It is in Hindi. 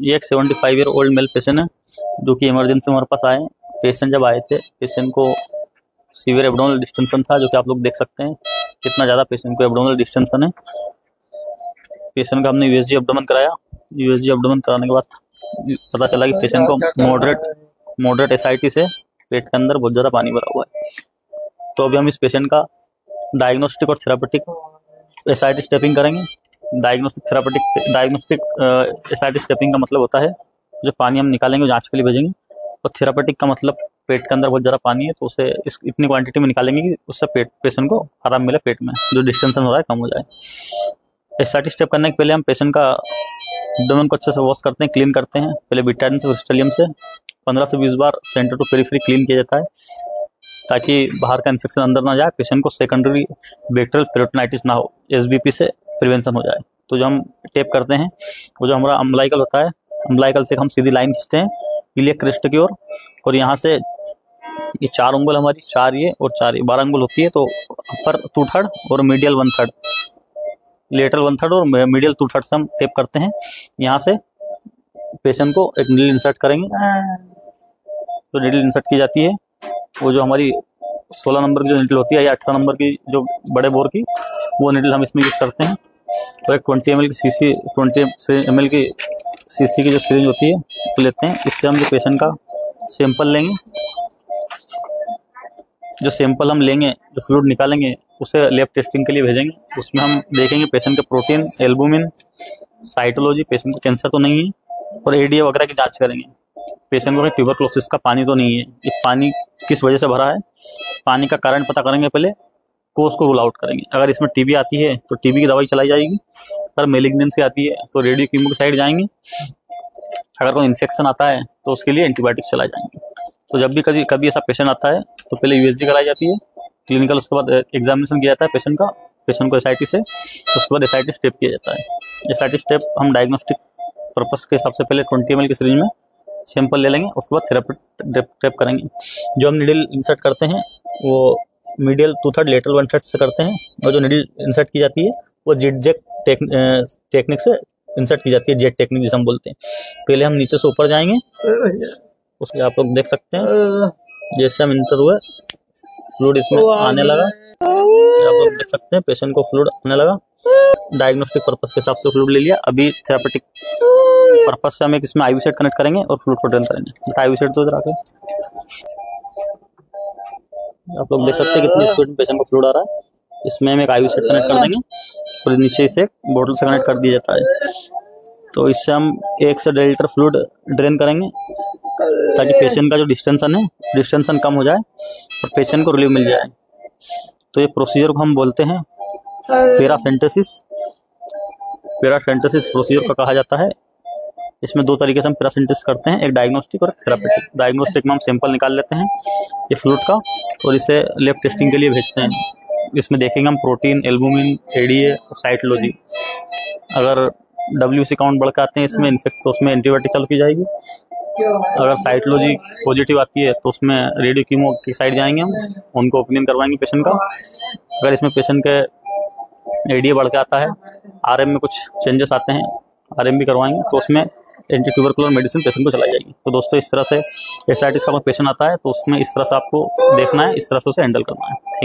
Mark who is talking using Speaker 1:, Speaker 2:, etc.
Speaker 1: ये एक 75 ईयर ओल्ड मेल पेशेंट है जो कि इमरजेंसी हमारे पास आए। पेशेंट जब आए थे, पेशेंट को सीवियर एब्डोमिनल डिस्टेंशन था, जो कि आप लोग देख सकते हैं कितना ज़्यादा पेशेंट को एब्डोमिनल डिस्टेंशन है। पेशेंट का हमने यूएसजी एब्डोमेन कराया। यूएसजी एब्डोमेन कराने के बाद पता चला कि पेशेंट को मॉडरेट एसआईटी से पेट के अंदर बहुत ज़्यादा पानी भरा हुआ है। तो अभी हम इस पेशेंट का डायग्नोस्टिक और थेरापेटिक एसआईटी स्टेपिंग करेंगे। डायग्नोस्टिक एसआईटी स्टेपिंग का मतलब होता है जो पानी हम निकालेंगे जांच के लिए भेजेंगे, और थेरापेटिक का मतलब पेट के अंदर बहुत ज़्यादा पानी है तो उसे इतनी क्वांटिटी में निकालेंगे कि उससे पेशेंट को आराम मिले, पेट में जो डिस्टेंशन हो रहा है कम हो जाए। एसआईटी स्टेप करने के पहले हम पेशेंट का एब्डोमेन को अच्छे से वॉश करते हैं, क्लीन करते हैं। पहले बिटाडिन से क्रिस्टलियम से 15 से 20 बार सेंटर टू पेरिफेरी क्लीन किया जाता है ताकि बाहर का इन्फेक्शन अंदर ना जाए, पेशेंट को सेकेंडरी बैक्टीरियल पेरिटोनाइटिस ना हो, एसबीपी से प्रिवेंशन हो जाए। तो जो हम टेप करते हैं वो जो हमारा अम्बलाइकल होता है, अम्बलाइकल से हम सीधी लाइन खींचते हैं इलियक क्रेस्ट की ओर, और यहाँ से ये 4 उंगल हमारी, 4 ये और 4 ये 12 उंगल होती है। तो अपर 2/3 और मीडियल 1/3, लेटरल 1/3 और मीडियल 2/3 से हम टेप करते हैं। यहाँ से पेशेंट को एक नीडल इंसर्ट करेंगे। तो नीडल इंसर्ट की जाती है, वो जो हमारी 16 नंबर की जो नीडल होती है या 18 नंबर की जो बड़े बोर की, वो नीडल हम इसमें यूज करते हैं। तो एक 20 ml की सीसी 20 ml की सीसी की जो सिरिंज होती है वो लेते हैं। इससे हम जो पेशेंट का सैंपल लेंगे, जो सैंपल हम लेंगे, जो फ्लूइड निकालेंगे, उसे लैब टेस्टिंग के लिए भेजेंगे। उसमें हम देखेंगे पेशेंट के प्रोटीन, एल्बुमिन, साइटोलॉजी, पेशेंट को कैंसर तो नहीं है, और एडीए वगैरह की जांच करेंगे। पेशेंट को ट्यूबरक्लोसिस का पानी तो नहीं है, ये पानी किस वजह से भरा है, पानी का कारण पता करेंगे, पहले कोर्स को रूल आउट करेंगे। अगर इसमें टीबी आती है तो टीबी की दवाई चलाई जाएगी, अगर मेलिग्नेंसी आती है तो रेडियो कीमो की साइड जाएंगे, अगर कोई इन्फेक्शन आता है तो उसके लिए एंटीबायोटिक चलाए जाएंगे। तो जब भी कभी ऐसा पेशेंट आता है तो पहले यूएसजी कराई जाती है क्लिनिकल, उसके बाद एग्जामिनेशन किया जाता है पेशेंट का, पेशेंट को एसआईटी से, उसके बाद एसआईटी स्टेप किया जाता है। एसआईटी स्टेप हम डायग्नोस्टिक पर्पस के हिसाब से पहले 20 ml की सिरिंज में सैंपल ले लेंगे, उसके बाद थेरापेटिक टेप करेंगे। जो हम नीडल इंसर्ट करते हैं वो मीडियल 2/3 लेटरल 1/3 से करते हैं, और जो नीडल इंसर्ट की जाती है वो जेट टेक्निक से इंसर्ट की जाती है, जेट टेक्निक जिसे हम बोलते हैं। पहले हम नीचे से ऊपर जाएंगे, उसके आप लोग देख सकते हैं जैसे हम इंटर हुए फ्लूइड इसमें आने लगा, आप लोग देख सकते हैं पेशेंट को फ्लूइड आने लगा। डायग्नोस्टिक पर्पस के हिसाब से फ्लूइड ले लिया। अभी थेरापेटिक पर्पस से हम एक इसमें आईवी सेट कनेक्ट करेंगे और फ्लूइड को ड्रेन करेंगे। आईवी सेट तो इधर आके आप लोग देख सकते हैं कितनी स्पीड में पेशेंट को फ्लूइड आ रहा है। इसमें हम एक आईवी सेट कनेक्ट कर देंगे और नीचे इसे बोतल से कनेक्ट कर दिया जाता है। तो इससे हम 1 से 1.5 लीटर फ्लूइड ड्रेन करेंगे ताकि पेशेंट का जो डिस्टेंशन कम हो जाए और पेशेंट को रिलीफ मिल जाए। तो ये प्रोसीजर को हम बोलते हैं पैरासेंटेसिस प्रोसीजर का कहा जाता है। इसमें 2 तरीके से हम पैरासेंटेसिस करते हैं, एक डायग्नोस्टिक और थेरापेटिक। डायग्नोस्टिक में हम सैंपल निकाल लेते हैं ये फ्लूइड का और इसे लैब टेस्टिंग के लिए भेजते हैं। इसमें देखेंगे हम प्रोटीन, एल्बुमिन, एडीए और साइटोलॉजी। अगर WBC काउंट बढ़ के आते हैं इसमें इन्फेक्ट तो उसमें एंटीबायोटिक चालू की जाएगी। अगर साइटोलॉजी पॉजिटिव आती है तो उसमें रेडियो कीमो की साइड जाएंगे, हम उनको ओपिनियन करवाएंगे पेशेंट का। अगर इसमें पेशेंट के एडीए बढ़ के आता है, आरएम में कुछ चेंजेस आते हैं, आरएम भी करवाएंगे, तो उसमें एंटी ट्यूबरकुलर मेडिसिन पेशेंट को चलाई जाएगी। तो दोस्तों इस तरह से एसआईटी का पेशेंट आता है तो उसमें इस तरह से आपको देखना है, इस तरह से उसे हैंडल करना है।